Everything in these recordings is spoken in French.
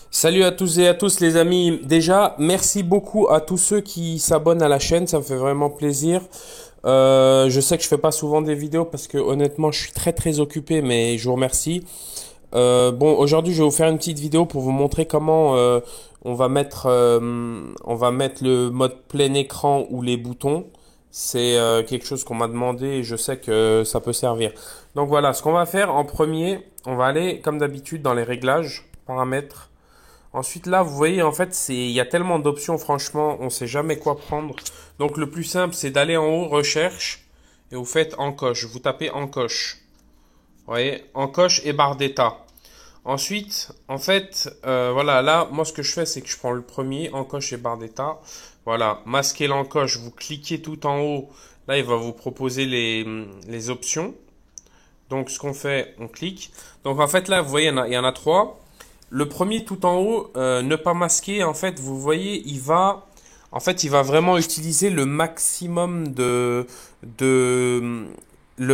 Salut à tous et à tous les amis. Déjà, merci beaucoup à tous ceux qui s'abonnent à la chaîne, ça me fait vraiment plaisir. Je sais que je fais pas souvent des vidéos parce que honnêtement je suis très occupé, mais je vous remercie. Bon, aujourd'hui je vais vous faire une petite vidéo pour vous montrer comment on va mettre le mode plein écran ou les boutons. C'est quelque chose qu'on m'a demandé et je sais que ça peut servir. Donc voilà, ce qu'on va faire en premier, on va aller comme d'habitude dans les réglages, paramètres. Ensuite, là, vous voyez, en fait, il y a tellement d'options, franchement, on ne sait jamais quoi prendre. Donc, le plus simple, c'est d'aller en haut, recherche, et vous faites encoche. Vous tapez encoche. Vous voyez, encoche et barre d'état. Ensuite, en fait, voilà, là, moi, ce que je fais, c'est que je prends le premier, encoche et barre d'état. Voilà, masquer l'encoche, vous cliquez tout en haut. Là, il va vous proposer les options. Donc, ce qu'on fait, on clique. Donc, en fait, là, vous voyez, il y en a trois. Le premier tout en haut, ne pas masquer, en fait, vous voyez, il va vraiment utiliser de, le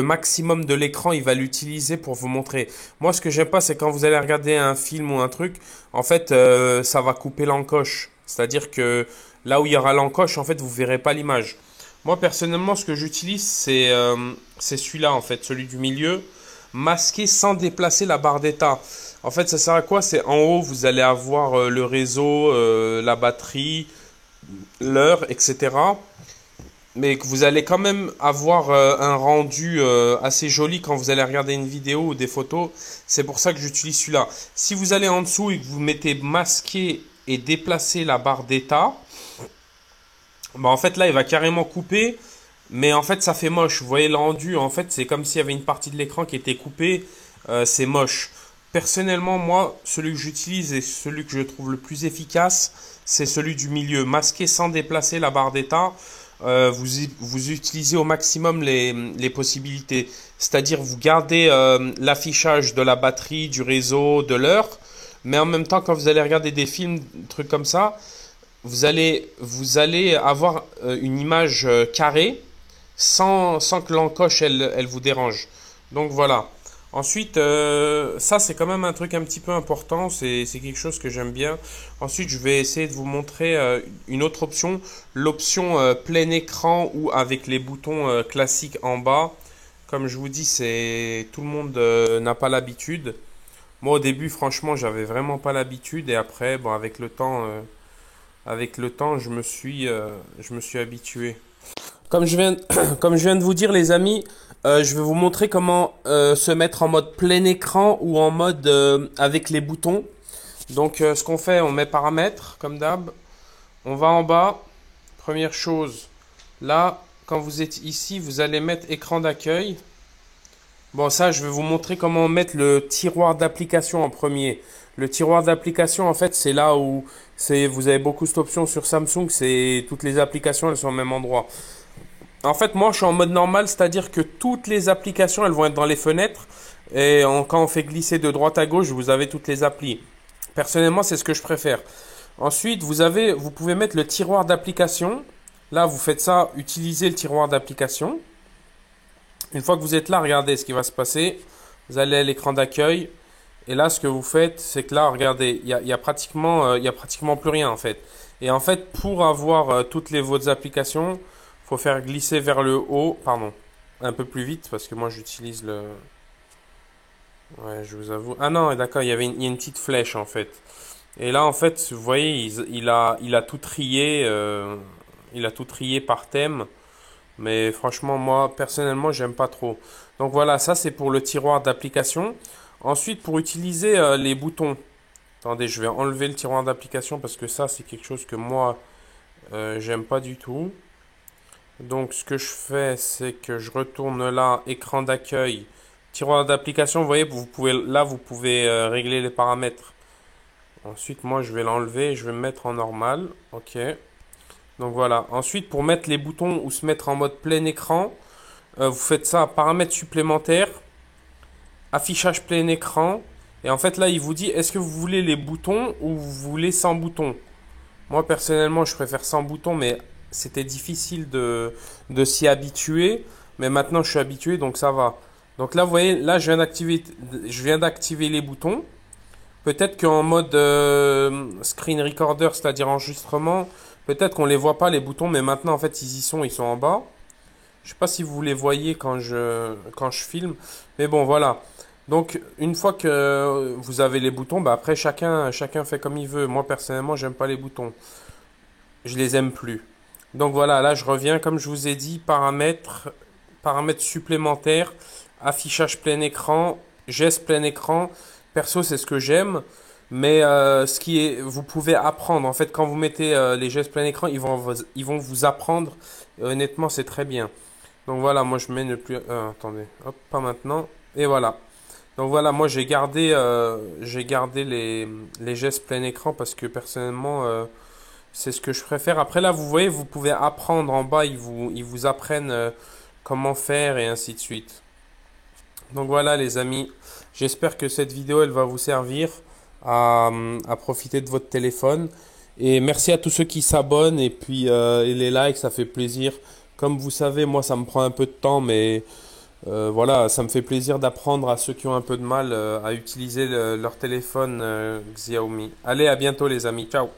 maximum de l'écran, il va l'utiliser pour vous montrer. Moi, ce que j'aime pas, c'est quand vous allez regarder un film ou un truc, en fait, ça va couper l'encoche. C'est-à-dire que là où il y aura l'encoche, en fait, vous verrez pas l'image. Moi, personnellement, ce que j'utilise, c'est celui-là, en fait, celui du milieu, masquer sans déplacer la barre d'état. En fait, ça sert à quoi? C'est en haut, vous allez avoir le réseau, la batterie, l'heure, etc. Mais que vous allez quand même avoir un rendu assez joli quand vous allez regarder une vidéo ou des photos. C'est pour ça que j'utilise celui-là. Si vous allez en dessous et que vous mettez masquer et déplacer la barre d'état, bah en fait là, il va carrément couper. Mais en fait, ça fait moche. Vous voyez le rendu, en fait, c'est comme s'il y avait une partie de l'écran qui était coupée. C'est moche. Personnellement, moi, celui que j'utilise et celui que je trouve le plus efficace, c'est celui du milieu. Masquer sans déplacer la barre d'état. Vous utilisez au maximum les possibilités. C'est-à-dire, vous gardez l'affichage de la batterie, du réseau, de l'heure. Mais en même temps, quand vous allez regarder des films, trucs comme ça, vous allez avoir une image carrée sans que l'encoche elle vous dérange. Donc voilà. Ensuite, ça c'est quand même un truc un petit peu important, c'est quelque chose que j'aime bien. Ensuite, je vais essayer de vous montrer une autre option, l'option plein écran ou avec les boutons classiques en bas. Comme je vous dis, c'est tout le monde n'a pas l'habitude. Moi au début, franchement, j'avais vraiment pas l'habitude et après, bon, avec le temps, je me suis habitué. Comme je viens, comme je viens de vous dire, les amis, je vais vous montrer comment se mettre en mode plein écran ou en mode avec les boutons. Donc, ce qu'on fait, on met paramètres, comme d'hab. On va en bas. Première chose, là, quand vous êtes ici, vous allez mettre écran d'accueil. Bon, ça, je vais vous montrer comment mettre le tiroir d'application en premier. Le tiroir d'application, en fait, c'est là où vous avez beaucoup cette option sur Samsung, c'est toutes les applications, elles sont au même endroit. En fait, moi, je suis en mode normal, c'est-à-dire que toutes les applications, elles vont être dans les fenêtres. Et quand on fait glisser de droite à gauche, vous avez toutes les applis. Personnellement, c'est ce que je préfère. Ensuite, vous pouvez mettre le tiroir d'application. Là, vous faites ça, utilisez le tiroir d'application. Une fois que vous êtes là, regardez ce qui va se passer. Vous allez à l'écran d'accueil. Et là, ce que vous faites, c'est que là, regardez, il y a pratiquement plus rien en fait. Et en fait, pour avoir toutes les vos applications, faut faire glisser vers le haut, pardon, un peu plus vite parce que moi j'utilise le. Ouais, je vous avoue. Ah non, d'accord, il y a une petite flèche en fait. Et là, en fait, vous voyez, il a tout trié par thème. Mais franchement, moi, personnellement, j'aime pas trop. Donc voilà, ça c'est pour le tiroir d'application. Ensuite, pour utiliser les boutons. Attendez, je vais enlever le tiroir d'application parce que ça, c'est quelque chose que moi, j'aime pas du tout. Donc, ce que je fais, c'est que je retourne là, écran d'accueil, tiroir d'application. Vous voyez, vous pouvez régler les paramètres. Ensuite, moi, je vais l'enlever et je vais me mettre en normal. Ok. Donc voilà. Ensuite, pour mettre les boutons ou se mettre en mode plein écran, vous faites ça, paramètres supplémentaires, affichage plein écran. Et en fait, là, il vous dit, est-ce que vous voulez les boutons ou vous voulez sans boutons? Moi, personnellement, je préfère sans boutons, mais c'était difficile de s'y habituer. Mais maintenant, je suis habitué, donc ça va. Donc là, vous voyez, là, je viens d'activer les boutons. Peut-être qu'en mode screen recorder, c'est-à-dire enregistrement, peut-être qu'on les voit pas les boutons, mais maintenant en fait ils y sont, ils sont en bas. Je sais pas si vous les voyez quand je filme, mais bon voilà. Donc une fois que vous avez les boutons, bah après chacun fait comme il veut. Moi personnellement, j'aime pas les boutons. Je les aime plus. Donc voilà, là je reviens comme je vous ai dit, paramètres supplémentaires, affichage plein écran, geste plein écran. Perso, c'est ce que j'aime. Mais ce qui est, vous pouvez apprendre. En fait, quand vous mettez les gestes plein écran, ils vont vous apprendre. Et honnêtement, c'est très bien. Donc voilà, moi je mets ne plus. Attendez, hop, pas maintenant. Et voilà. Donc voilà, moi j'ai gardé les gestes plein écran parce que personnellement, c'est ce que je préfère. Après là, vous voyez, vous pouvez apprendre en bas, ils vous apprennent comment faire et ainsi de suite. Donc voilà les amis, j'espère que cette vidéo elle va vous servir à profiter de votre téléphone. Et merci à tous ceux qui s'abonnent et puis et les likes, ça fait plaisir. Comme vous savez, moi ça me prend un peu de temps, mais voilà, ça me fait plaisir d'apprendre à ceux qui ont un peu de mal à utiliser leur téléphone Xiaomi. Allez, à bientôt les amis, ciao.